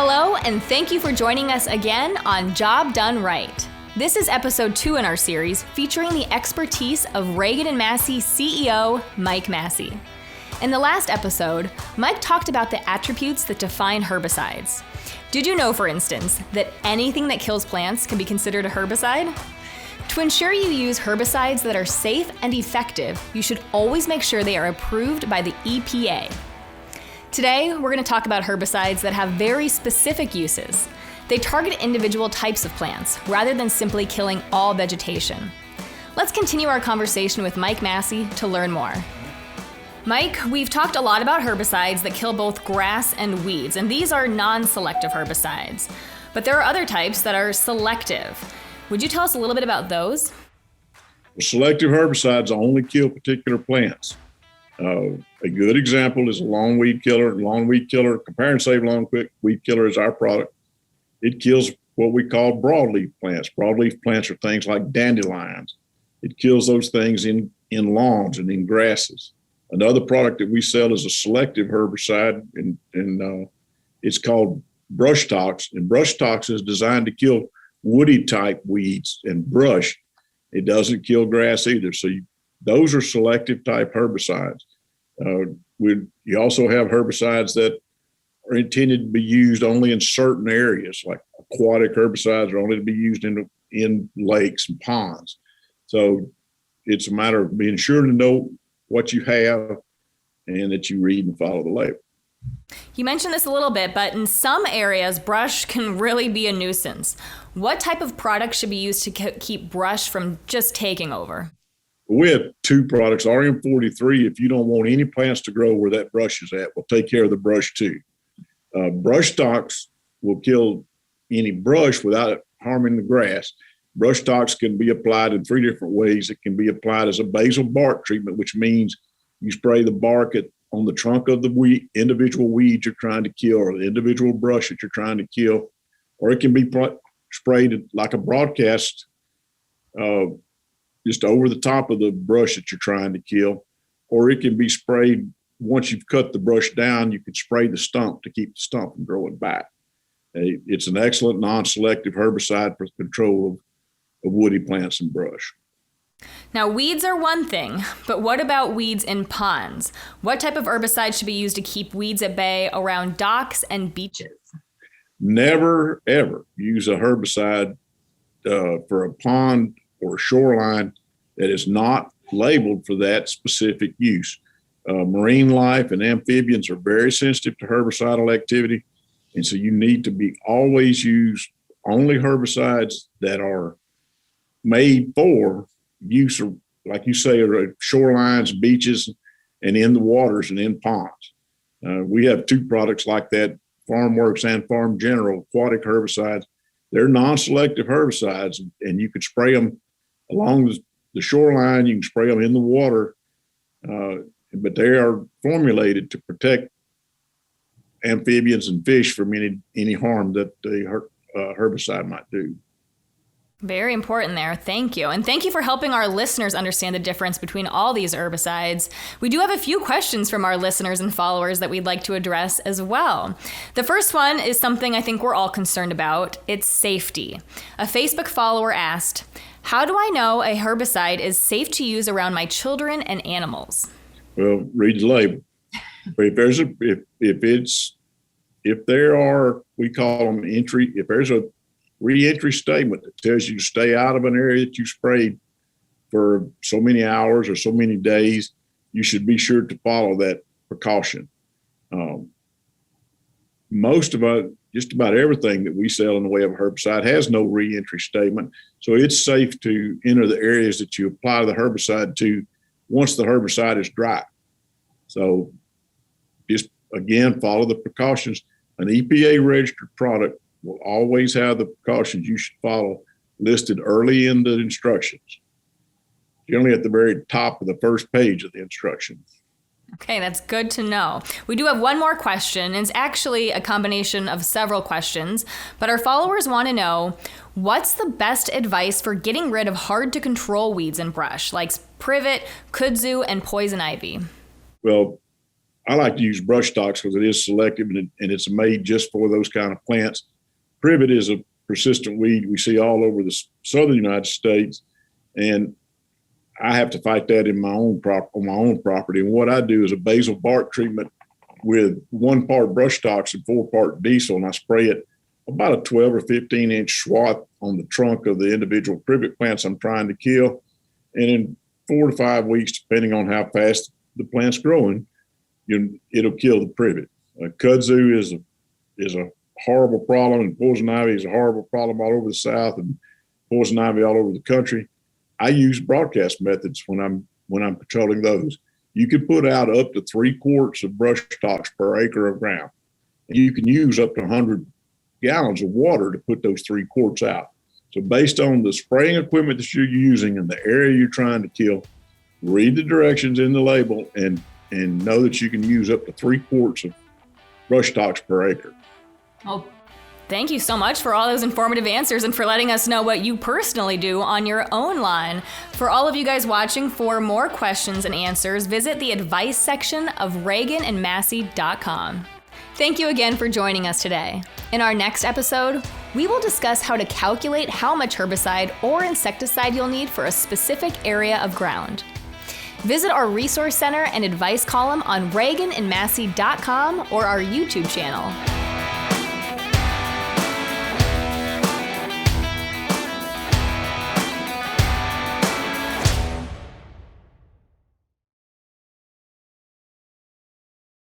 Hello, and thank you for joining us again on Job Done Right. This is episode 2 in our series featuring the expertise of Ragan Massey CEO, Mike Massey. In the last episode, Mike talked about the attributes that define herbicides. Did you know, for instance, that anything that kills plants can be considered a herbicide? To ensure you use herbicides that are safe and effective, you should always make sure they are approved by the EPA. Today, we're going to talk about herbicides that have very specific uses. They target individual types of plants, rather than simply killing all vegetation. Let's continue our conversation with Mike Massey to learn more. Mike, we've talked a lot about herbicides that kill both grass and weeds, and these are non-selective herbicides. But there are other types that are selective. Would you tell us a little bit about those? Selective herbicides only kill particular plants. A good example is a lawn weed killer. Lawn weed killer, Compare and Save Lawn Quick Weed Killer is our product. It kills what we call broadleaf plants. Broadleaf plants are things like dandelions. It kills those things in lawns and in grasses. Another product that we sell is a selective herbicide, and it's called brush tox. And brush tox is designed to kill woody type weeds and brush. It doesn't kill grass either. So those are selective type herbicides. You also have herbicides that are intended to be used only in certain areas, like aquatic herbicides are only to be used in lakes and ponds. So it's a matter of being sure to know what you have and that you read and follow the label. You mentioned this a little bit, but in some areas, brush can really be a nuisance. What type of product should be used to keep brush from just taking over? We have two products, RM43. If you don't want any plants to grow where that brush is at, we'll take care of the brush too. Brush tox will kill any brush without harming the grass. Brush tox can be applied in 3 different ways. It can be applied as a basal bark treatment, which means you spray the bark on the trunk of the individual weed you're trying to kill or the individual brush that you're trying to kill, or it can be sprayed like a broadcast just over the top of the brush that you're trying to kill, or it can be sprayed once you've cut the brush down. You can spray the stump to keep the stump from growing back. It's an excellent non-selective herbicide for control of woody plants and brush. Now, weeds are one thing, but what about weeds in ponds? What type of herbicide should be used to keep weeds at bay around docks and beaches? Never, ever use a herbicide for a pond or a shoreline that is not labeled for that specific use. Marine life and amphibians are very sensitive to herbicidal activity, and so you need to be always use only herbicides that are made for use, like you say, shorelines, beaches, and in the waters and in ponds. We have 2 products like that, FarmWorks and Farm General aquatic herbicides. They're non-selective herbicides, and you can spray them along the shoreline. You can spray them in the water, but they are formulated to protect amphibians and fish from any harm that the herbicide might do. Very important there. Thank you. And thank you for helping our listeners understand the difference between all these herbicides. We do have a few questions from our listeners and followers that we'd like to address as well. The first one is something I think we're all concerned about. It's safety. A Facebook follower asked, "How do I know a herbicide is safe to use around my children and animals?" Well, read the label. If there are, we call them if there's a re-entry statement that tells you to stay out of an area that you sprayed for so many hours or so many days, you should be sure to follow that precaution. Just about everything that we sell in the way of a herbicide has no re-entry statement. So it's safe to enter the areas that you apply the herbicide to once the herbicide is dry. So just, again, follow the precautions. An EPA registered product will always have the precautions you should follow listed early in the instructions, generally at the very top of the first page of the instructions. Okay, that's good to know. We do have one more question. It's actually a combination of several questions, but our followers want to know, what's the best advice for getting rid of hard to control weeds and brush, like privet, kudzu, and poison ivy? Well, I like to use brush stocks because it is selective and it's made just for those kind of plants. Privet is a persistent weed we see all over the southern United States, and I have to fight that on my own property. And what I do is a basal bark treatment with 1 part brush stocks and 4 part diesel, and I spray it about a 12 or 15 inch swath on the trunk of the individual privet plants I'm trying to kill. And in 4 to 5 weeks, depending on how fast the plant's growing, it'll kill the privet. Kudzu is a horrible problem, and poison ivy is a horrible problem all over the South, and poison ivy all over the country. I use broadcast methods when I'm patrolling those. You can put out up to 3 quarts of brush stocks per acre of ground. And you can use up to 100 gallons of water to put those 3 quarts out. So based on the spraying equipment that you're using and the area you're trying to kill, read the directions in the label and know that you can use up to 3 quarts of brush stocks per acre. Well, thank you so much for all those informative answers and for letting us know what you personally do on your own lawn. For all of you guys watching, for more questions and answers, visit the advice section of RaganandMassey.com. Thank you again for joining us today. In our next episode, we will discuss how to calculate how much herbicide or insecticide you'll need for a specific area of ground. Visit our resource center and advice column on RaganandMassey.com or our YouTube channel.